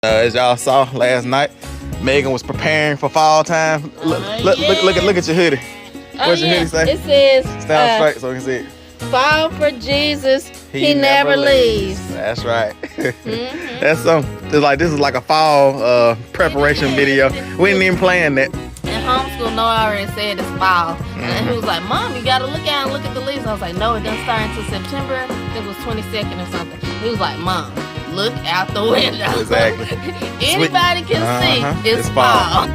As y'all saw last night, Megan was preparing for fall time. Look at your hoodie. What's your hoodie say? It says, stand straight so we can see it. Fall for Jesus, he never leaves. That's right. That's it's like this is like a fall preparation video. We didn't even plan that. In homeschool, Noah already said it's fall. And he was like, Mom, you gotta look out and look at the leaves. I was like, no, it doesn't start until September. I think it was 22nd or something. He was like, Mom, look out the window. Exactly. Anybody can see it's fall.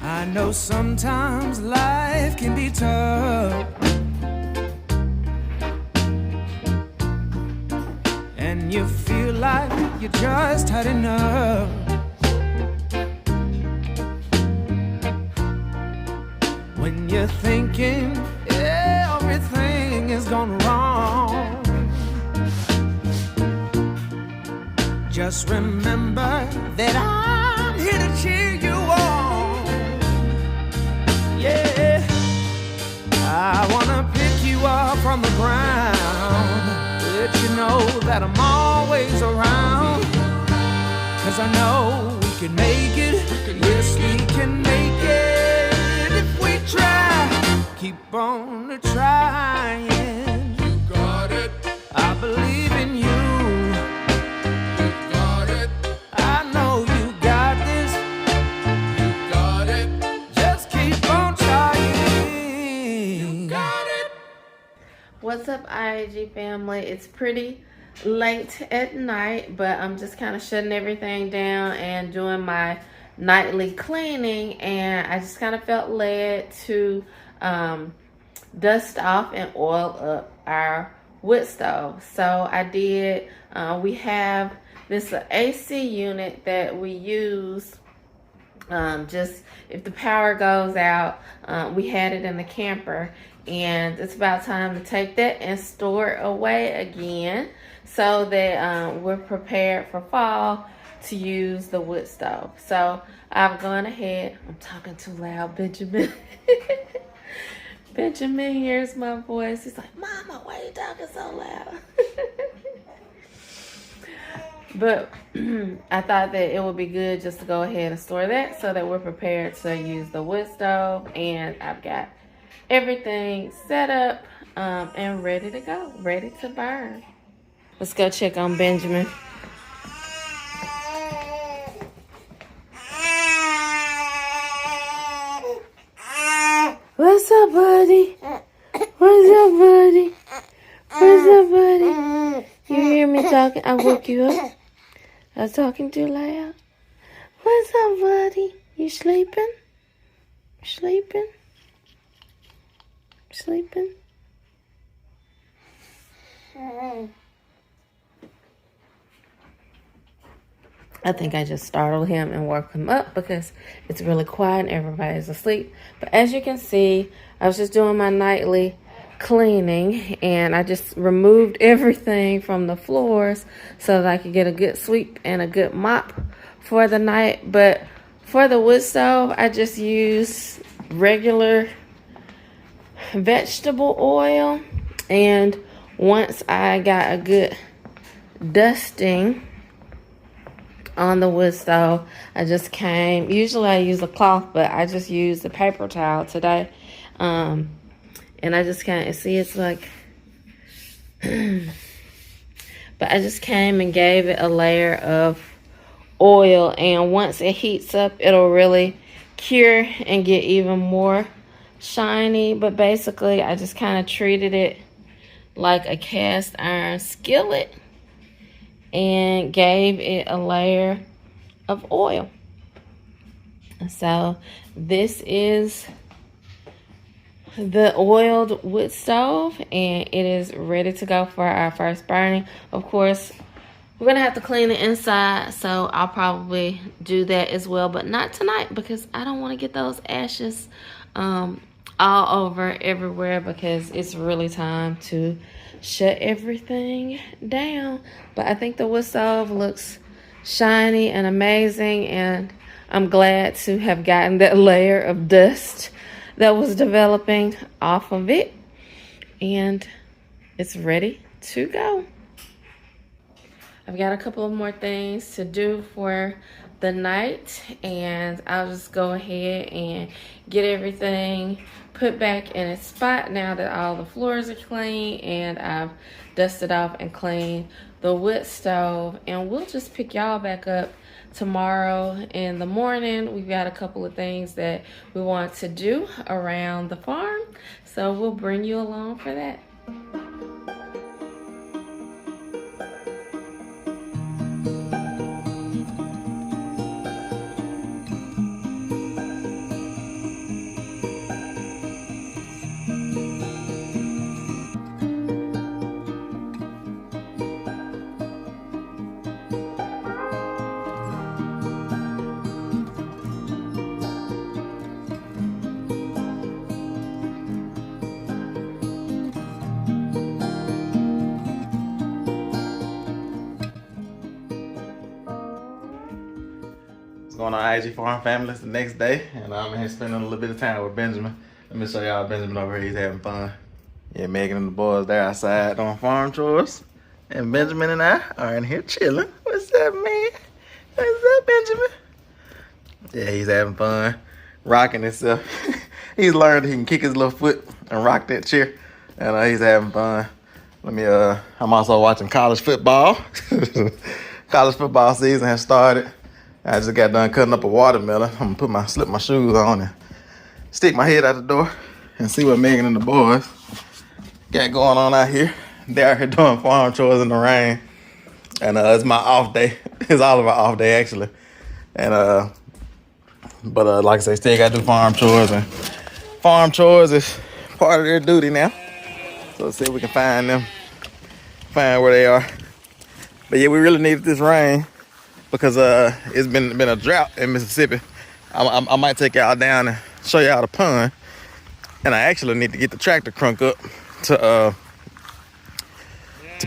I know sometimes life can be tough, and you feel like you just had enough. When you're thinking everything is gone wrong, just remember that I'm here to cheer you on. Yeah, I wanna pick you up from the ground, let you know that I'm always around. 'Cause I know we can make it, yes we can make it if we try. Keep on trying. You got it. I believe in you. What's up, I.A.G family? It's pretty late at night, but I'm just kind of shutting everything down and doing my nightly cleaning, and I just kind of felt led to dust off and oil up our wood stove. So I did. We have this AC unit that we use just if the power goes out. We had it in the camper, and it's about time to take that and store it away again so that we're prepared for fall to use the wood stove. So I've gone ahead. I'm talking too loud, Benjamin. Benjamin hears my voice. He's like, Mama, why are you talking so loud? But I thought that it would be good just to go ahead and store that so that we're prepared to use the wood stove. And I've got everything set up and ready to go, ready to burn. Let's go check on Benjamin. What's up, buddy? What's up, buddy? What's up, buddy? You hear me talking? I woke you up. I was talking too loud. What's up, buddy? You sleeping? Sleeping? Sleeping? I think I just startled him and woke him up because it's really quiet and everybody's asleep. But as you can see, I was just doing my nightly cleaning, and I just removed everything from the floors so that I could get a good sweep and a good mop for the night. But For the wood stove, I just use regular vegetable oil, and once I got a good dusting on the wood stove, I just usually I use a cloth, but I just used a paper towel today. And I just see it's like, but I just came and gave it a layer of oil, and once it heats up, it'll really cure and get even more shiny. But basically, I just kind of treated it like a cast iron skillet and gave it a layer of oil. So this is the oiled wood stove, and it is ready to go for our first burning. Of course, we're gonna have to clean the inside, so I'll probably do that as well, but not tonight because I don't want to get those ashes all over everywhere, because it's really time to shut everything down. But I think the wood stove looks shiny and amazing, and I'm glad to have gotten that layer of dust that was developing off of it, and it's ready to go. I've got a couple of more things to do for the night, and I'll just go ahead and get everything put back in its spot now that all the floors are clean and I've dusted off and cleaned the wood stove. And we'll just pick y'all back up tomorrow in the morning. We've got a couple of things that we want to do around the farm, so we'll bring you along for that. Going on I.A.G farm family. It's the next day, and I'm here spending a little bit of time with Benjamin. Let me show y'all Benjamin over here. He's having fun. Yeah, Megan and the boys, they're outside doing farm chores, and Benjamin and I are in here chilling. What's up, man? What's up, Benjamin? Yeah, he's having fun, rocking himself. He's learned he can kick his little foot and rock that chair, and he's having fun. Let me, I'm also watching college football. College football season has started. I just got done cutting up a watermelon. I'm gonna slip my shoes on and stick my head out the door and see what Megan and the boys got going on out here. They're out here doing farm chores in the rain. And it's my off day. It's all of our off day, actually. And but like I say, still gotta do farm chores, and farm chores is part of their duty now. So let's see if we can find where they are. But yeah, we really needed this rain, because it's been a drought in Mississippi. I might take y'all down and show y'all the pond, and I actually need to get the tractor crunk up to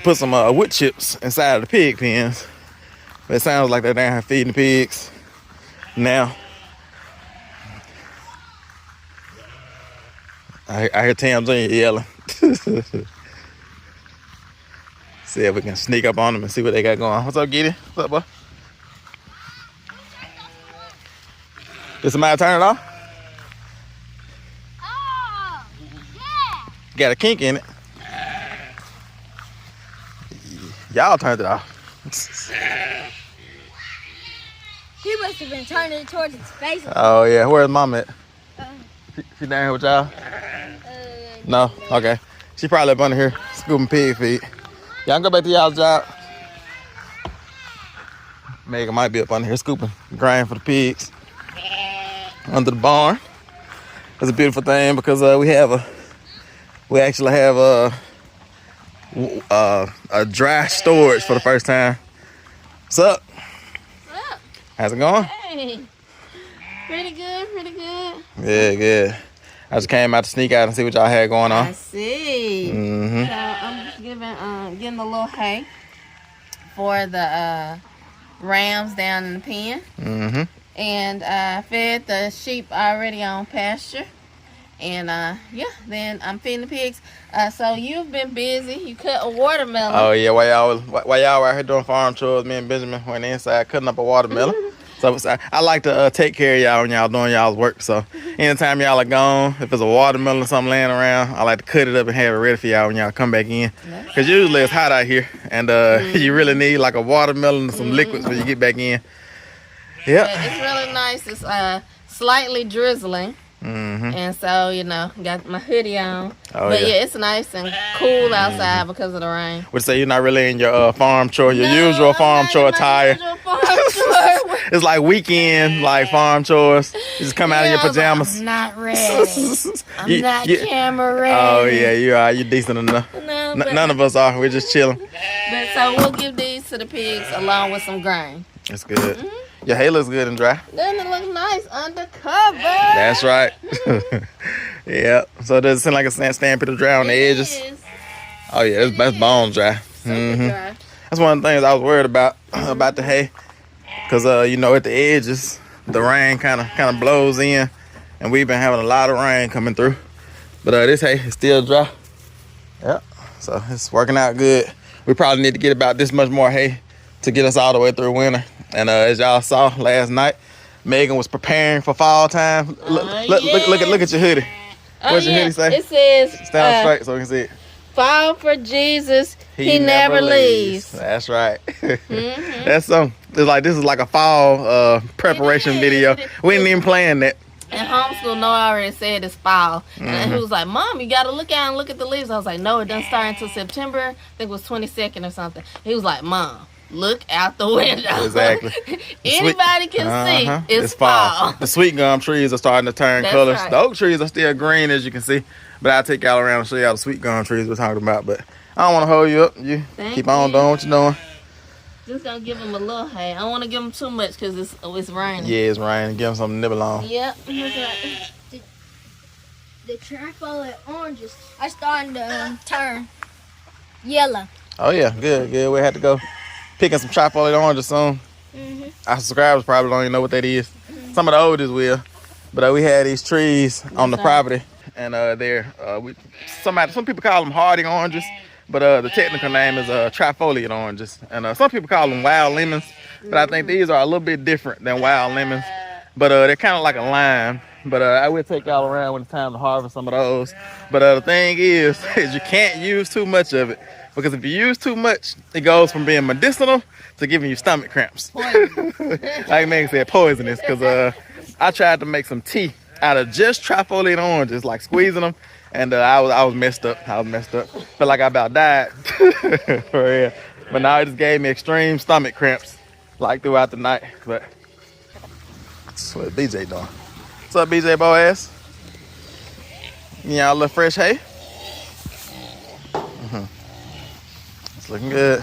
put some wood chips inside of the pig pens. But it sounds like they're down here feeding the pigs now. I hear Tam Jr. yelling. See if we can sneak up on them and see what they got going on. What's up, Giddy? What's up, boy? Did somebody turn it off? Oh, yeah. Got a kink in it. Y'all turned it off. He must have been turning it towards its face. Oh, yeah. Where's Mom at? She down here with y'all? No? Okay. She probably up under here scooping pig feed. Y'all go back to y'all's job. Megan might be up under here scooping grain for the pigs under the barn. It's a beautiful thing, because we actually have a dry storage for the first time. What's up? What's up? How's it going? Hey. Pretty good, pretty good. Yeah, good. I just came out to sneak out and see what y'all had going on. I see. Mm-hmm. So I'm just getting a little hay for the rams down in the pen. Mm-hmm. And I fed the sheep already on pasture. And yeah, then I'm feeding the pigs. So you've been busy. You cut a watermelon. Oh yeah, while y'all were out here doing farm chores, me and Benjamin went inside cutting up a watermelon. So I like to take care of y'all when y'all doing y'all's work. So anytime y'all are gone, if there's a watermelon or something laying around, I like to cut it up and have it ready for y'all when y'all come back in. Cause usually it's hot out here, and you really need like a watermelon and some liquids when you get back in. Yep. It's really nice. It's slightly drizzling. And so, you know, got my hoodie on. But yeah, it's nice and cool outside because of the rain. Would say you're not really in your farm chore, your usual farm chore attire. It's like weekend, like farm chores. You just come out in your pajamas. I'm not ready. I'm not camera ready. Oh yeah, you are. You decent enough. No, none of us are. We're just chilling. But so we'll give these to the pigs along with some grain. That's good. Your hay looks good and dry. Doesn't it look nice undercover? That's right. Yeah. So does it seem like it's stamping dry on the edges? Oh yeah, that's bone dry. Dry. That's one of the things I was worried about the hay, cause you know, at the edges the rain kind of blows in, and we've been having a lot of rain coming through. But this hay is still dry. Yep. So it's working out good. We probably need to get about this much more hay to get us all the way through winter. And as y'all saw last night, Megan was preparing for fall time. Look at your hoodie. What's your hoodie say? It says, stand straight so we can see it. Fall for Jesus, he never leaves. That's right. That's something. It's like, this is like a fall preparation video. We didn't even plan that. In homeschool, Noah already said it's fall. And he was like, Mom, you got to look out and look at the leaves. I was like, no, it doesn't start until September. I think it was 22nd or something. He was like, Mom, look out the window. Exactly. Anybody can see it's fall. The sweet gum trees are starting to turn colors. Right. The oak trees are still green, as you can see. But I'll take y'all around and show y'all the sweet gum trees we're talking about. But I don't want to hold you up. You keep on doing what you're doing. Just gonna give them a little hay. I don't want to give them too much because it's raining. Yeah, it's raining. Give them something to nibble on. Yep. The trifoliate oranges are starting to turn yellow. Oh yeah, good. We had to go picking some trifoliate oranges soon. Our subscribers probably don't even know what that is. Some of the oldest will. But we had these trees on the property, and some people call them hardy oranges. But the technical name is trifoliate oranges. And some people call them wild lemons. But I think these are a little bit different than wild lemons. But they're kind of like a lime. But I will take y'all around when it's time to harvest some of those. But the thing is you can't use too much of it. Because if you use too much, it goes from being medicinal to giving you stomach cramps. Like Megan said, poisonous. Because I tried to make some tea out of just trifoliate oranges, like squeezing them. And I was messed up. Felt like I about died. For real. But now it just gave me extreme stomach cramps, like throughout the night. But that's what BJ doing. What's up, BJ Boaz? Y'all a little fresh hay? It's looking good.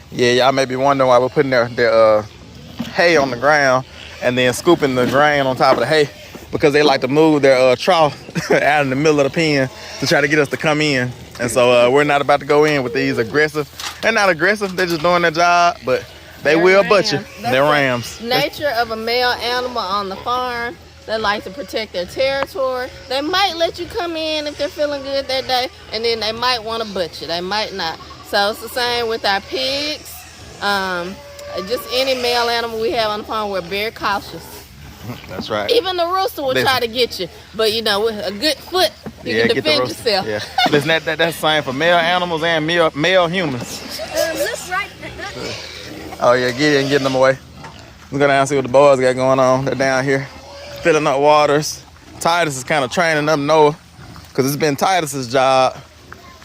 Yeah, y'all may be wondering why we're putting their hay on the ground and then scooping the grain on top of the hay. Because they like to move their trough out in the middle of the pen to try to get us to come in. And so we're not about to go in with these aggressive. They're not aggressive, they're just doing their job, but they're will butt you. They're rams. Nature of a male animal on the farm. They like to protect their territory. They might let you come in if they're feeling good that day, and then they might want to butt you. They might not. So it's the same with our pigs. Just any male animal we have on the farm, we're very cautious. That's right. Even the rooster will try to get you, but you know, with a good foot, you can defend yourself. Yeah, listen, that's the same for male animals and male humans. Look right. Oh yeah, getting them away. Let's go down and see what the boys got going on. They're down here filling up waters. Titus is kind of training up Noah, because it's been Titus's job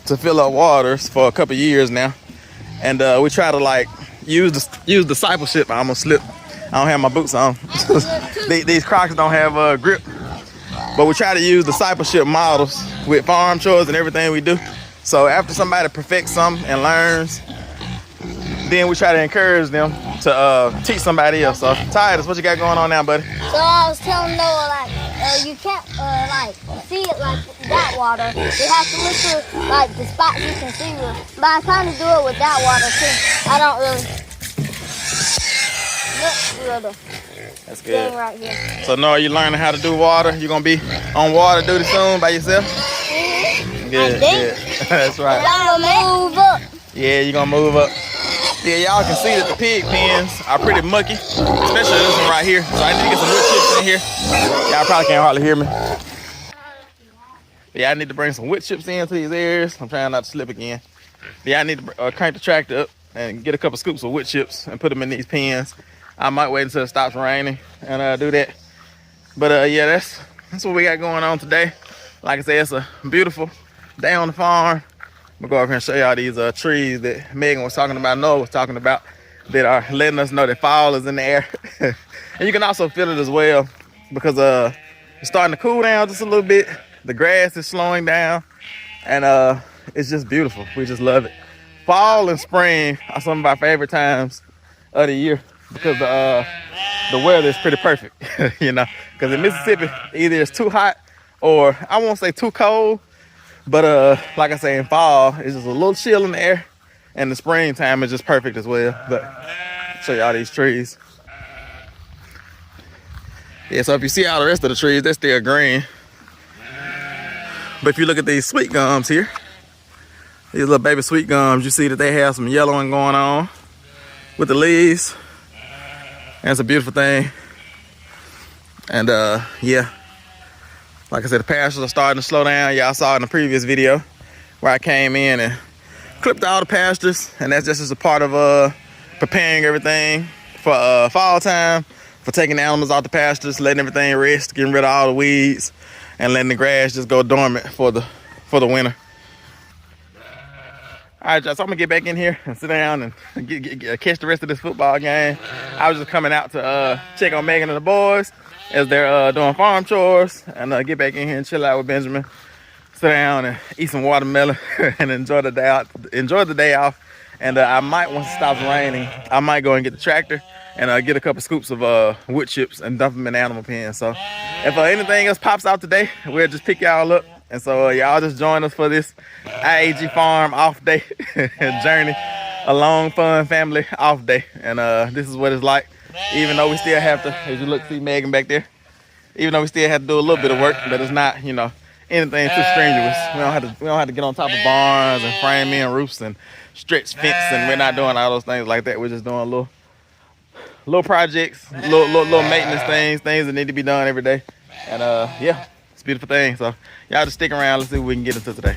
to fill up waters for a couple years now, and we try to like use discipleship. I almost slipped. I don't have my boots on. These Crocs don't have grip. But we try to use discipleship models with farm chores and everything we do. So after somebody perfects something and learns, then we try to encourage them to teach somebody else. So Titus, what you got going on now, buddy? So I was telling Noah, like, you can't like see it like that water. You have to look for like the spots you can see with. But I kind of do it with that water too. I don't really. That's good. Right here. So Nora, you learning how to do water? You gonna be on water duty soon by yourself? Good, good. That's right. I'm gonna move up. Yeah, you're gonna move up. Yeah, y'all can see that the pig pens are pretty mucky, especially this one right here. So I need to get some wood chips in here. Y'all probably can't hardly hear me. Yeah, I need to bring some wood chips into these areas. I'm trying not to slip again. Yeah, I need to crank the tractor up and get a couple scoops of wood chips and put them in these pens. I might wait until it stops raining and do that. But yeah, that's what we got going on today. Like I said, it's a beautiful day on the farm. I'm gonna go over here and show y'all these trees that Megan was talking about, Noah was talking about, that are letting us know that fall is in the air. And you can also feel it as well because it's starting to cool down just a little bit. The grass is slowing down and it's just beautiful. We just love it. Fall and spring are some of our favorite times of the year because the weather is pretty perfect, you know, because in Mississippi, either it's too hot or I won't say too cold, but like I say, in fall, it's just a little chill in the air, and the springtime is just perfect as well. But I'll show y'all these trees. Yeah, so if you see all the rest of the trees, they're still green. But if you look at these sweet gums here, these little baby sweet gums, you see that they have some yellowing going on with the leaves. And it's a beautiful thing. And yeah, like I said, the pastures are starting to slow down. Y'all saw in the previous video where I came in and clipped all the pastures, and that's just as a part of preparing everything for fall time, for taking the animals out the pastures, letting everything rest, getting rid of all the weeds, and letting the grass just go dormant for the winter. All right, y'all, so I'm gonna get back in here and sit down and catch the rest of this football game. I was just coming out to check on Megan and the boys as they're doing farm chores, and get back in here and chill out with Benjamin, sit down and eat some watermelon and enjoy the day off. And I might, once it stops raining, I might go and get the tractor and get a couple scoops of wood chips and dump them in the animal pen. So if anything else pops out today, we'll just pick y'all up. And so y'all just join us for this I.A.G farm off day journey, a long, fun family off day. And this is what it's like, even though we still have to, as you look, see Megan back there, even though we still have to do a little bit of work, but it's not, you know, anything too strenuous. We don't have to get on top of barns and frame in roofs and stretch fence, and we're not doing all those things like that. We're just doing little projects, little maintenance things that need to be done every day. And yeah, it's a beautiful thing. So y'all just stick around. Let's see what we can get into today.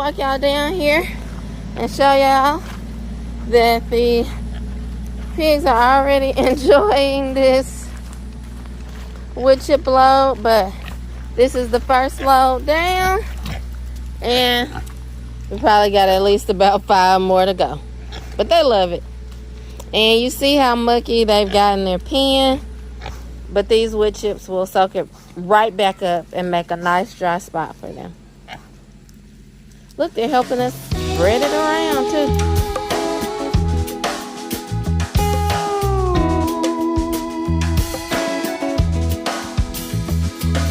walk y'all down here and show y'all that the pigs are already enjoying this wood chip load, but this is the first load down, and we probably got at least about 5 more to go. But they love it. And you see how mucky they've got in their pen, but these wood chips will soak it right back up and make a nice dry spot for them. Look, they're helping us spread it around too.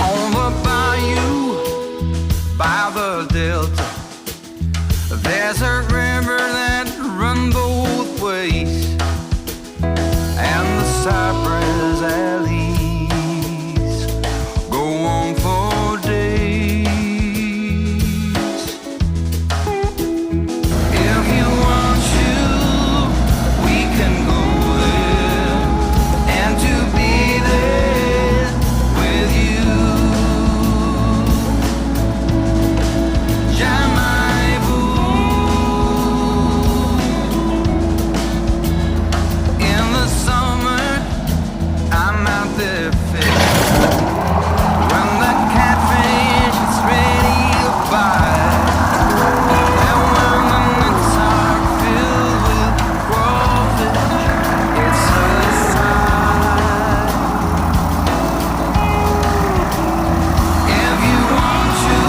On the bayou, by the delta, there's a river that runs both ways, and the cypress alleys go on for days. If you want to, we can go there, and to be there with you. In the summer, I'm out there fishing. When the catfish is ready to bite, and when the nets are filled with crawfish, it's a sight. If you want to,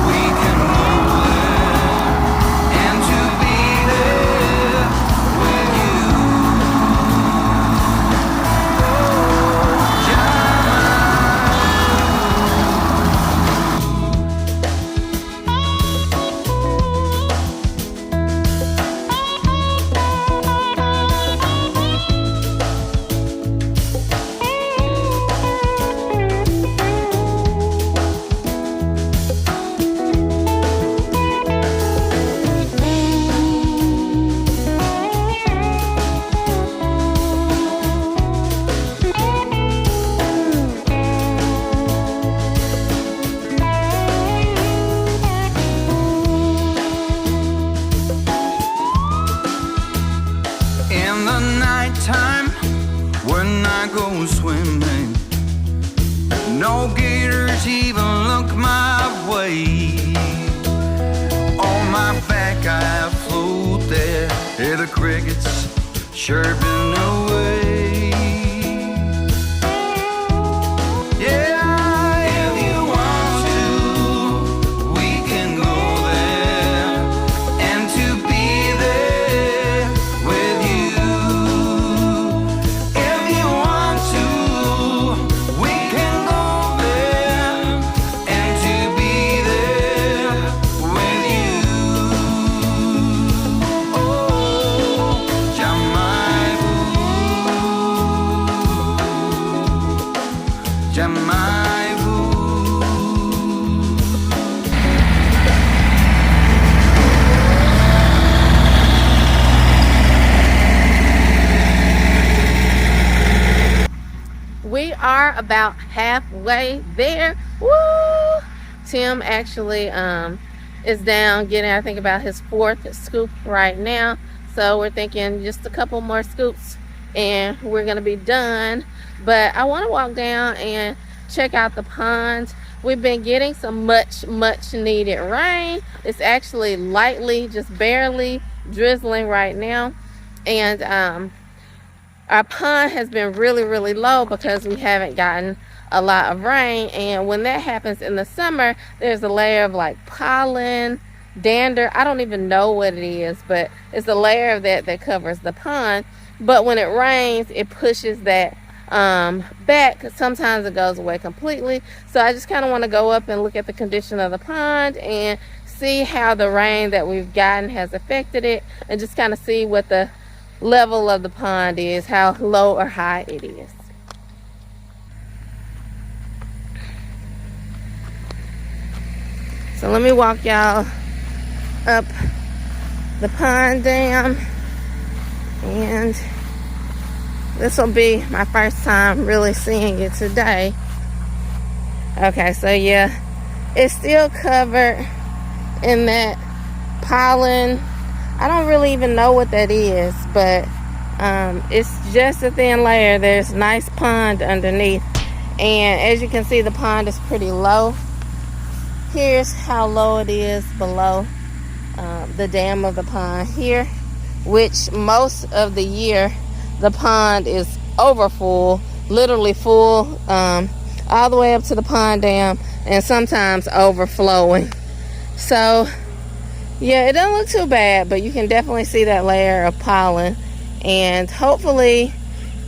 we can go there, and to be there with you. In the nighttime, when I go swimming, no gators even look my way. On my back I float there, hear the crickets chirping away. Yeah, if you want to, we can go there, and to be there with you. If you want to, we can go there, and to be there with you. Oh, Jamaica. We are about halfway there. Woo! Tim actually is down getting, I think, about his 4th scoop right now. So we're thinking just a couple more scoops and we're gonna be done. But I want to walk down and check out the ponds. We've been getting some much needed rain. It's actually lightly, just barely drizzling right now. And our pond has been really low because we haven't gotten a lot of rain. And when that happens in the summer, there's a layer of like pollen, dander. I don't even know what it is, but it's a layer of that covers the pond. But when it rains, it pushes that back. Sometimes it goes away completely. So I just kind of want to go up and look at the condition of the pond and see how the rain that we've gotten has affected it, and just kind of see what the level of the pond is, how low or high it is. So let me walk y'all up the pond dam, and this will be my first time really seeing it today. Okay, so yeah, it's still covered in that pollen. I don't really even know what that is, but it's just a thin layer. There's a nice pond underneath, and as you can see, the pond is pretty low. Here's how low it is below the dam of the pond here, which most of the year the pond is over full, literally full, all the way up to the pond dam, and sometimes overflowing. So yeah, it doesn't look too bad, but you can definitely see that layer of pollen. And hopefully,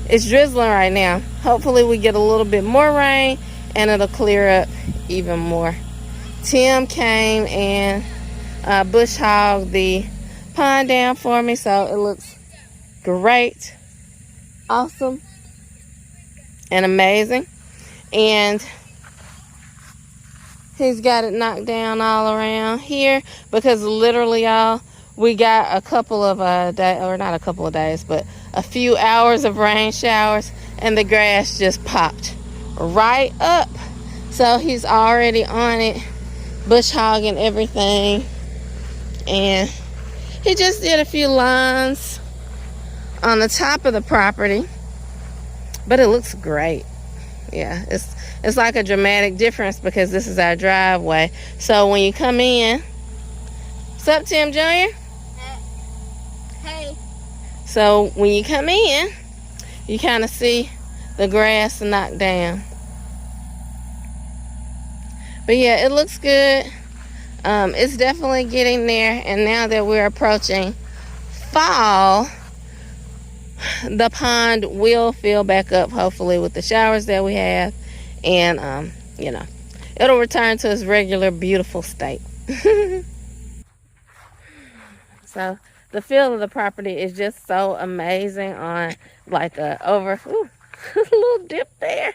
it's drizzling right now. Hopefully we get a little bit more rain and it'll clear up even more. Tim came and bush hogged the pond down for me, so it looks great, awesome, and amazing. And he's got it knocked down all around here because literally, y'all, we got a couple of days, or not a couple of days, but a few hours of rain showers, and the grass just popped right up. So he's already on it, bush hogging everything. And he just did a few lawns on the top of the property, but it looks great. Yeah, it's like a dramatic difference because this is our driveway. So when you come in, what's up, Tim Jr.? Hey. So when you come in, you kind of see the grass knocked down. But yeah, it looks good. It's definitely getting there, and now that we're approaching fall, the pond will fill back up, hopefully, with the showers that we have, and you know, it'll return to its regular beautiful state. So the feel of the property is just so amazing on like a little dip there.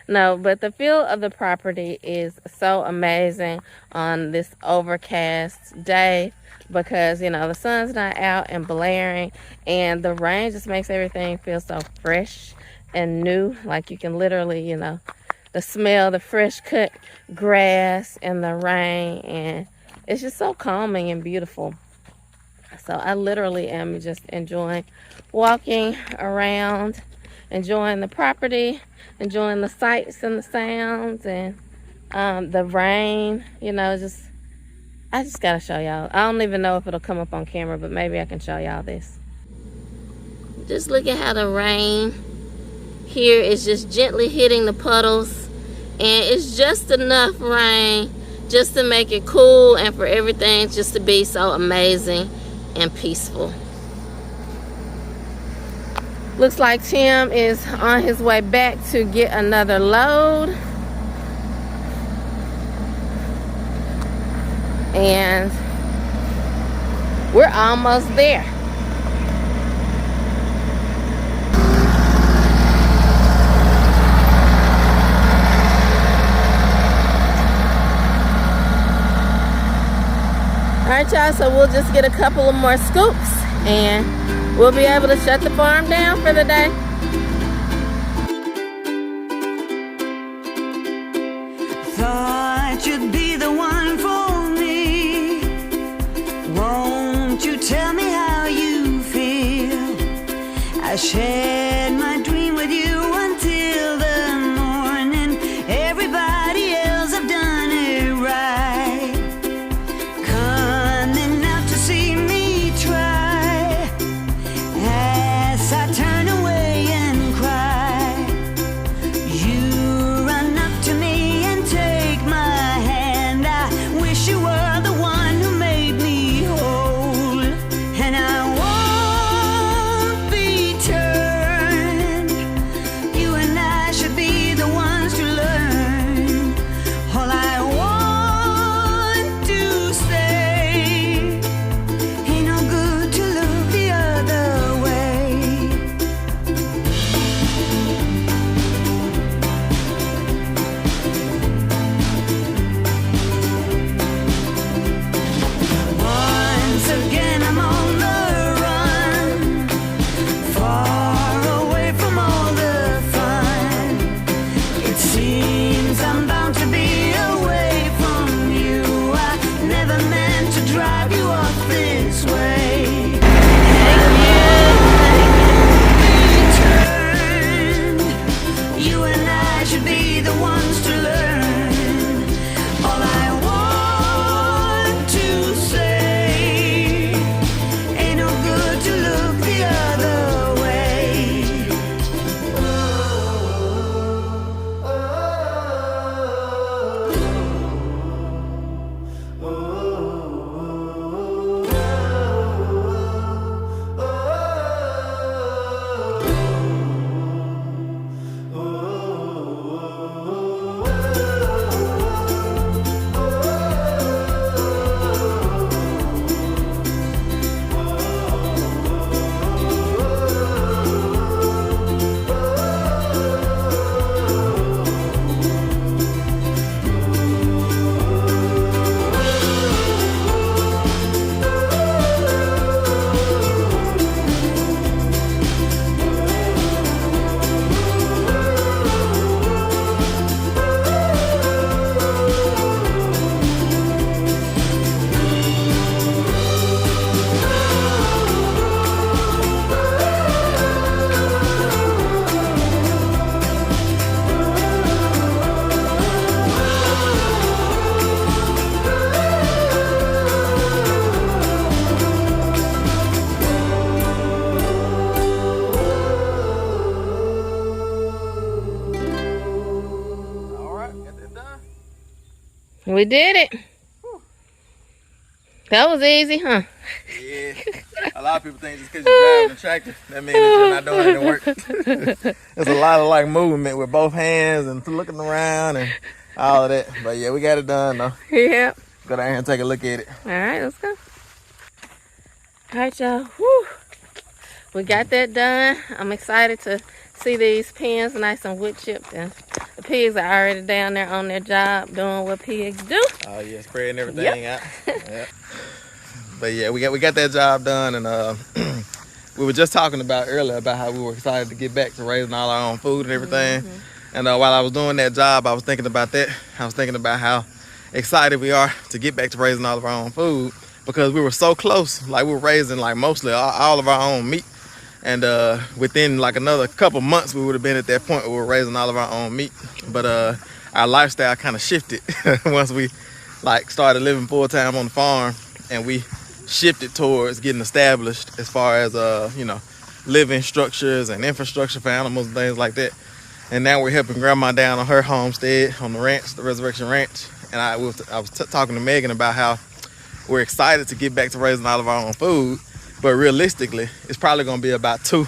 No, but the feel of the property is so amazing on this overcast day because, you know, the sun's not out and blaring, and the rain just makes everything feel so fresh and new. Like you can literally, you know, the smell, the fresh cut grass and the rain, and it's just so calming and beautiful. So I literally am just enjoying walking around, enjoying the property, enjoying the sights and the sounds, and the rain, you know, I just gotta show y'all. I don't even know if it'll come up on camera, but maybe I can show y'all this. Just look at how the rain here is just gently hitting the puddles, and it's just enough rain just to make it cool and for everything just to be so amazing and peaceful. Looks like Tim is on his way back to get another load. And we're almost there. Alright, y'all, so we'll just get a couple of more scoops and we'll be able to shut the farm down for the day. Thought you'd be the one for me. Won't you tell me how you feel? I shared my dream with you until the morning. Everybody else have done it right. Coming out to see me try. As I turn away and cry, you run up to me and take my hand. I wish you were the one who made me whole, and I won't be turned. We did it. That was easy, huh? Yeah. A lot of people think just because you're driving a tractor, that means that you're not doing any work. There's a lot of like movement with both hands and looking around and all of that. But yeah, we got it done though. Yep. Go down here and take a look at it. All right, let's go. All right, y'all. Whew. We got that done. I'm excited to see these pens nice and wood chipped, and the pigs are already down there on their job doing what pigs do. Oh yeah, spreading everything out. Yep. But yeah, we got that job done, and we were just talking about earlier about how we were excited to get back to raising all our own food and everything. And while I was doing that job, I was thinking about that. I was thinking about how excited we are to get back to raising all of our own food, because we were so close. Like, we were raising like mostly all of our own meat, and within like another couple months we would have been at that point where we were raising all of our own meat. But our lifestyle kind of shifted once we like started living full-time on the farm, and we shifted towards getting established as far as you know, living structures and infrastructure for animals and things like that. And now we're helping Grandma down on her homestead on the ranch, the Resurrection Ranch. And I was talking to Megan about how we're excited to get back to raising all of our own food, but realistically it's probably going to be about two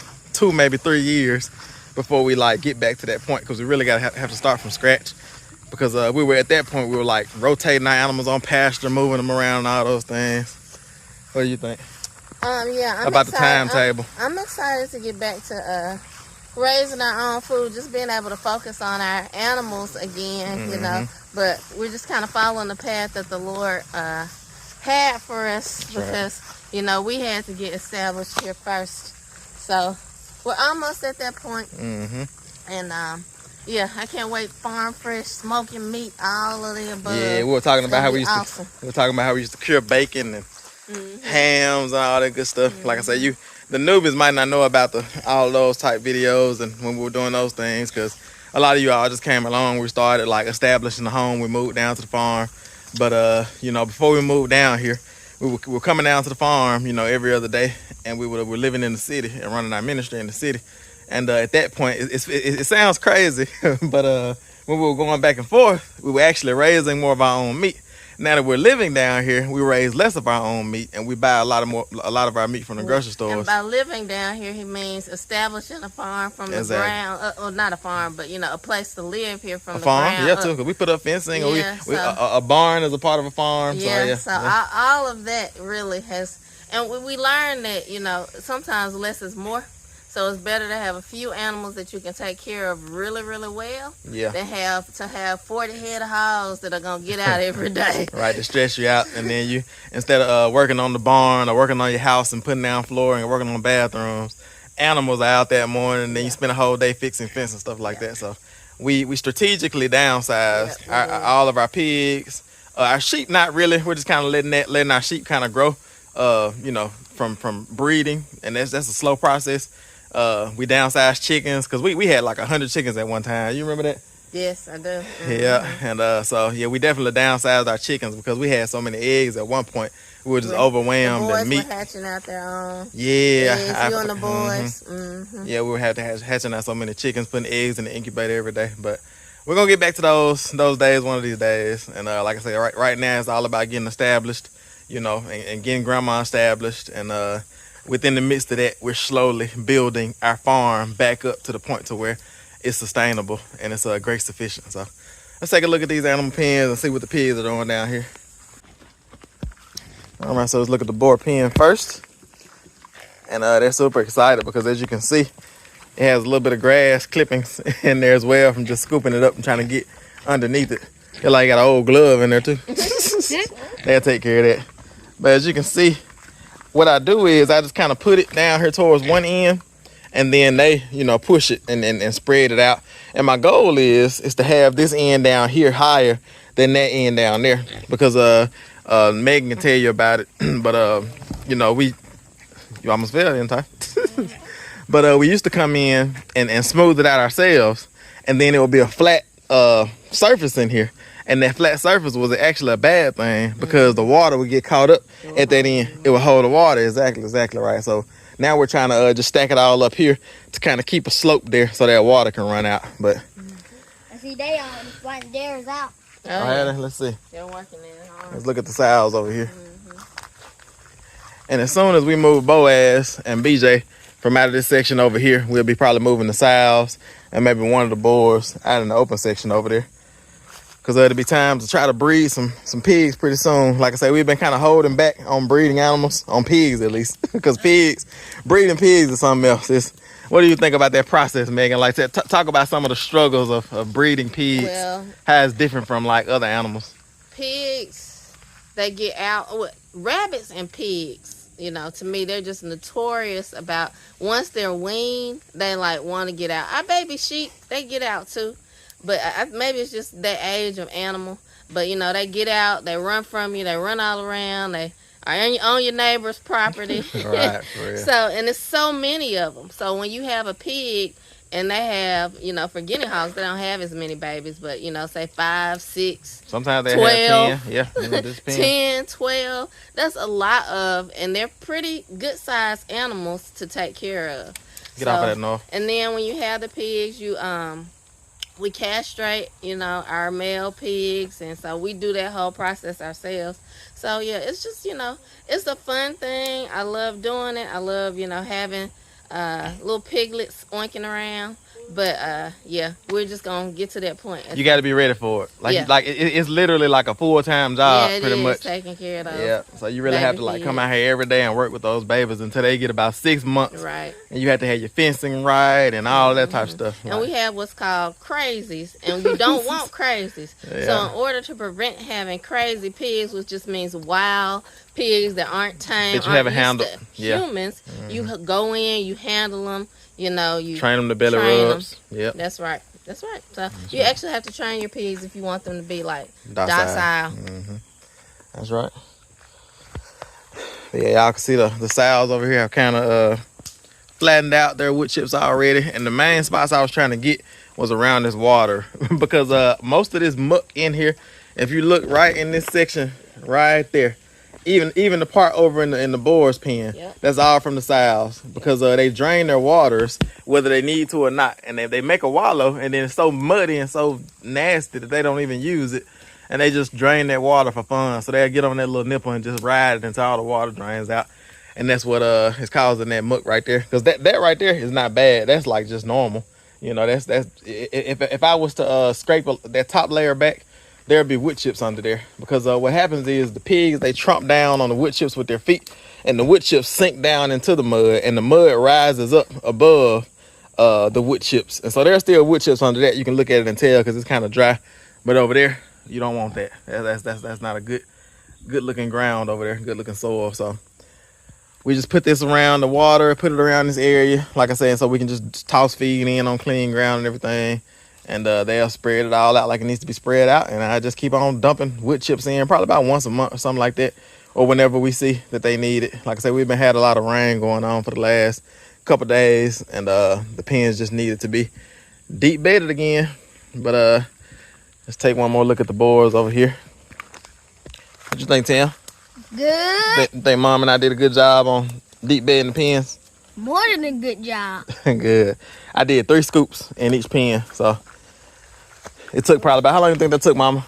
maybe 3 years before we like get back to that point, because we really got to have to start from scratch. Because we were at that point, we were like rotating our animals on pasture, moving them around and all those things. What do you think? Yeah, I'm about excited. the timetable? I'm excited to get back to raising our own food, just being able to focus on our animals again, you know. But we're just kind of following the path that the Lord had for us, because, you know, we had to get established here first. So we're almost at that point. And yeah, I can't wait. Farm fresh, smoking meat, all of the above. Yeah, we were talking about how we used awesome. to cure bacon and hams and all that good stuff. Like I said, the newbies might not know about all those type videos and when we were doing those things, because a lot of you all just came along. We started like establishing the home. We moved down to the farm. But you know, before we moved down here, we were coming down to the farm, you know, every other day, and we were living in the city and running our ministry in the city. And at that point, it sounds crazy, but when we were going back and forth, we were actually raising more of our own meat. Now that we're living down here, we raise less of our own meat, and we buy a lot of our meat from the grocery stores. And by living down here, he means establishing a farm from the ground, or not a farm, but, you know, a place to live here from the ground. Yeah, too, because we put up fencing, or a barn is a part of a farm. All of that really has, and we learned that, you know, sometimes less is more. So it's better to have a few animals that you can take care of really, really well than have 40 head of hogs that are going to get out every day. Right, to stress you out. And then you, instead of working on the barn or working on your house and putting down flooring and working on the bathrooms, animals are out that morning, and then you spend a whole day fixing fence and stuff like that. So we strategically downsized all of our pigs. Our sheep, not really. We're just kind of letting our sheep kind of grow, you know, from breeding. And that's a slow process. We downsized chickens, because we had like 100 chickens at one time. You remember that? Yes, I do. Yeah, and so yeah, we definitely downsized our chickens because we had so many eggs at one point. We were just overwhelmed. The boys and meat were hatching out their own. Yeah, eggs, you and the boys. Yeah, we were hatching out so many chickens, putting eggs in the incubator every day. But we're gonna get back to those days one of these days. And like I said, right now it's all about getting established, you know, and getting Grandma established. And within the midst of that, we're slowly building our farm back up to the point to where it's sustainable and it's grace sufficient. So let's take a look at these animal pens and see what the pigs are doing down here. All right, so let's look at the boar pen first. And they're super excited because, as you can see, it has a little bit of grass clippings in there as well from just scooping it up and trying to get underneath it. Feel like got an old glove in there too. They'll take care of that. But as you can see, what I do is I just kind of put it down here towards one end, and then they, you know, push it and spread it out. And my goal is to have this end down here higher than that end down there, because Megan can tell you about it. But you know, you almost fell, didn't I? But we used to come in and smooth it out ourselves, and then it would be a flat surface in here. And that flat surface was actually a bad thing, because the water would get caught up at that end. It would hold the water. Exactly right. So now we're trying to just stack it all up here to kind of keep a slope there so that water can run out. But I see they flatten theirs out. Oh, had yeah. it? Let's see. They're working it hard. Let's look at the sows over here. And as soon as we move Boaz and BJ from out of this section over here, we'll be probably moving the sows and maybe one of the boars out in the open section over there. Because there'll be time to try to breed some pigs pretty soon. Like I say, we've been kind of holding back on breeding animals, on pigs at least. Because breeding pigs is something else. What do you think about that process, Megan? Like, talk about some of the struggles of breeding pigs. Well, how it's different from like other animals. Pigs, they get out. Rabbits and pigs, you know, to me, they're just notorious about once they're weaned, they like want to get out. Our baby sheep, they get out too. But maybe it's just the age of animal. But, you know, they get out, they run from you, they run all around, they are on your neighbor's property. Right, for real. So, and there's so many of them. So when you have a pig and they have, you know, for guinea hogs, they don't have as many babies, but, you know, say 5, 6, sometimes they 12, have 10. Yeah, you know, just 10, 12. That's a lot of, and they're pretty good-sized animals to take care of. Get off of that, North. And then when you have the pigs, we castrate, you know, our male pigs, and so we do that whole process ourselves. So yeah, it's just, you know, it's a fun thing. I love doing it. I love, you know, having little piglets oinking around. But yeah, we're just gonna get to that point. You got to be ready for it. Like, Yeah. It's literally like a full-time job, Yeah, it pretty is much. taking care of those. Yeah, so you really have to like come out here every day and work with those babies until they get about 6 months. Right. And you have to have your fencing right and all that type of stuff. And we have what's called crazies, and you don't want crazies. Yeah. So in order to prevent having crazy pigs, which just means wild pigs that aren't tamed, that you haven't aren't used handled. to Yeah. humans, you go in, you handle them, you know, you Train them to belly train rubs. Yep. That's right. That's right. So you actually have to train your pigs if you want them to be like Docile. docile. That's right. But yeah, y'all can see the sows over here have kind of flattened out their wood chips already. And the main spots I was trying to get was around this water because most of this muck in here, if you look right in this section right there, even the part over in the boar's pen, Yep. that's all from the sows because they drain their waters whether they need to or not, and they make a wallow and then it's so muddy and so nasty that they don't even use it, and they just drain that water for fun. So they'll get on that little nipple and just ride it until all the water drains out, and that's what is causing that muck right there. Because that right there is not bad. That's like just normal. You know, that's if I was to scrape that top layer back, there'd be wood chips under there. Because what happens is the pigs, they tromp down on the wood chips with their feet, and the wood chips sink down into the mud, and the mud rises up above the wood chips. And so there's still wood chips under that. You can look at it and tell because it's kind of dry. But over there, you don't want that. That's not a good looking ground over there, good looking soil. So we just put this around the water, put it around this area, like I said, so we can just toss feed in on clean ground and everything. And they'll spread it all out like it needs to be spread out. And I just keep on dumping wood chips in probably about once a month or something like that. Or whenever we see that they need it. Like I said, we've been had a lot of rain going on for the last couple days. And the pens just needed to be deep bedded again. But let's take one more look at the boards over here. What you think, Tim? Good. Think Mom and I did a good job on deep bedding the pens? More than a good job. Good. I did 3 scoops in each pen. So it took probably about, how long do you think that took, Mama?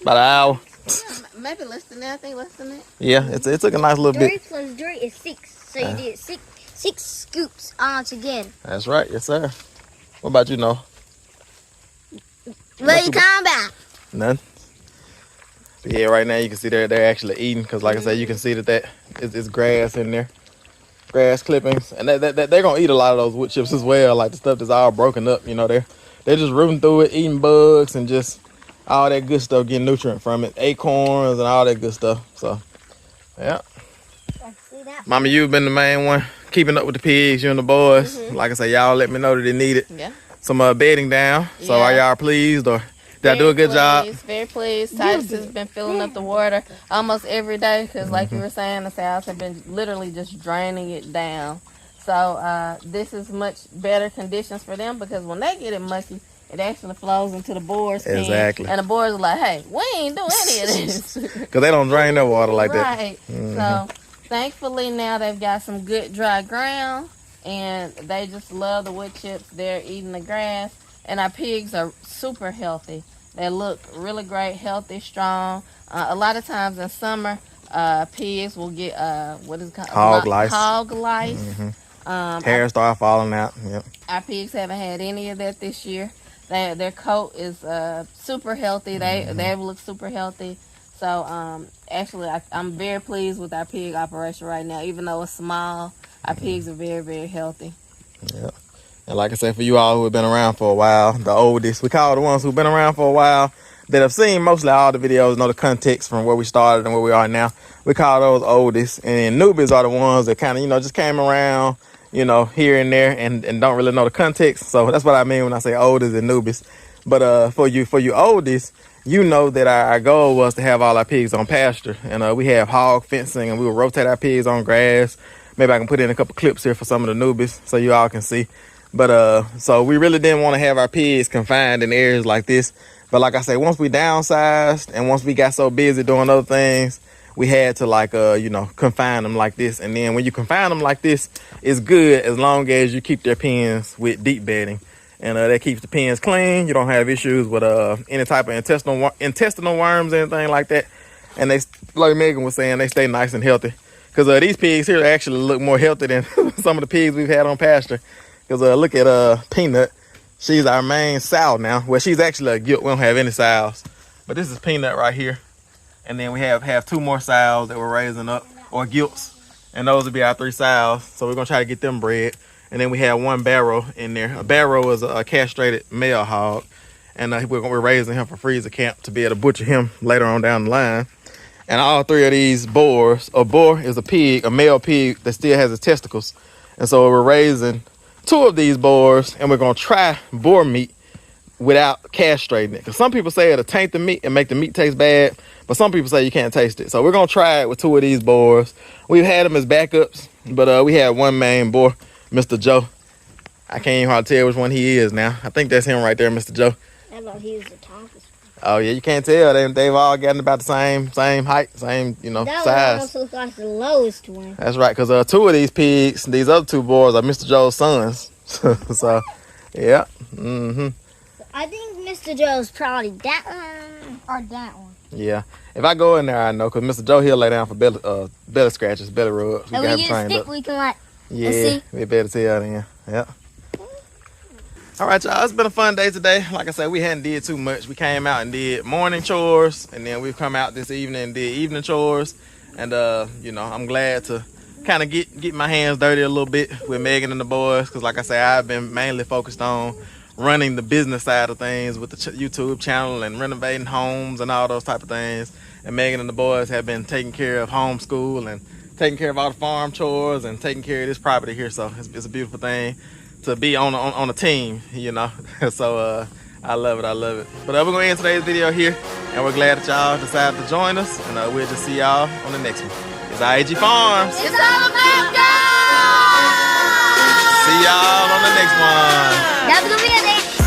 About an hour? Yeah, maybe less than that. I think less than that. Yeah, it took a nice little 3 bit. plus 3 is 6. So you did six scoops on together. That's right. Yes, sir. What about you, Noah? What are you talking about? None. But yeah, right now you can see they're actually eating because, like I said, you can see that it's grass in there, grass clippings, and they're gonna eat a lot of those wood chips as well, like the stuff that's all broken up. You know, they're just rooting through it, eating bugs and just all that good stuff, getting nutrient from it, acorns and all that good stuff. So, yeah. See that? Mama, you've been the main one keeping up with the pigs, you and the boys. Like I say, y'all let me know that they needed Yeah. some bedding down. So Yeah. are y'all pleased, or did I do a good job? Very pleased. Titus has been filling up the water almost every day because, like you were saying, the sows have been literally just draining it down. So this is much better conditions for them because when they get it mucky, it actually flows into the boar's pen. Exactly. And the boards are like, hey, we ain't doing any of this. Because they don't drain their water like that. Right. So thankfully now they've got some good dry ground and they just love the wood chips. They're eating the grass and our pigs are super healthy. They look really great, healthy, strong. A lot of times in summer, pigs will get what is it called? Hog lice. Hog lice. Hair start falling out. Yep. Our pigs haven't had any of that this year. Their coat is super healthy. They look super healthy. So actually, I'm very pleased with our pig operation right now. Even though it's small, our pigs are very, very healthy. Yeah. And like I said, for you all who have been around for a while, the oldest, we call the ones who've been around for a while, that have seen mostly all the videos, know the context from where we started and where we are now. We call those oldest. And newbies are the ones that kind of, just came around, here and there and don't really know the context. So that's what I mean when I say oldest and newbies. But for you oldest, you know that our goal was to have all our pigs on pasture. And we have hog fencing, and we will rotate our pigs on grass. Maybe I can put in a couple clips here for some of the newbies so you all can see. But so we really didn't want to have our pigs confined in areas like this. But like I say, once we downsized and once we got so busy doing other things, we had to confine them like this. And then when you confine them like this, it's good as long as you keep their pens with deep bedding. And that keeps the pens clean. You don't have issues with any type of intestinal worms or anything like that. And they, like Megan was saying, they stay nice and healthy. Because these pigs here actually look more healthy than some of the pigs we've had on pasture. Because look at Peanut. She's our main sow now. Well, she's actually a gilt. We don't have any sows. But this is Peanut right here. And then we have 2 more sows that we're raising up, or gilts. And those will be our 3 sows. So we're going to try to get them bred. And then we have 1 barrow in there. A barrow is a castrated male hog. And we're raising him for freezer camp to be able to butcher him later on down the line. And all 3 of these boars, a boar is a pig, a male pig that still has his testicles. And so we're raising 2 of these boars, and we're going to try boar meat without castrating it. Because some people say it'll taint the meat and make the meat taste bad, but some people say you can't taste it. So we're going to try it with 2 of these boars. We've had them as backups, but we had 1 main boar, Mr. Joe. I can't even hardly tell which one he is now. I think that's him right there, Mr. Joe. I thought he was the tallest. Oh, yeah, you can't tell. They've all gotten about the same height, same, that size. That one almost looks like the lowest one. That's right, because 2 of these pigs, these other 2 boars, are Mr. Joe's sons. So, yeah. I think Mr. Joe's probably that one or that one. Yeah. If I go in there, I know, because Mr. Joe, he'll lay down for belly scratches, belly rubs. And we get a stick, we can yeah, we better tell then. Yeah. All right, y'all. It's been a fun day today. Like I said, we hadn't did too much. We came out and did morning chores, and then we've come out this evening and did evening chores. And I'm glad to kind of get my hands dirty a little bit with Megan and the boys, because like I say, I've been mainly focused on running the business side of things with the YouTube channel and renovating homes and all those type of things. And Megan and the boys have been taking care of homeschool and taking care of all the farm chores and taking care of this property here. So it's a beautiful thing to be on a team, So I love it. But we're gonna end today's video here, and we're glad that y'all decided to join us, and we'll just see y'all on the next one. It's I.A.G Farms. It's all about God. See y'all on the next one. That's gonna be it.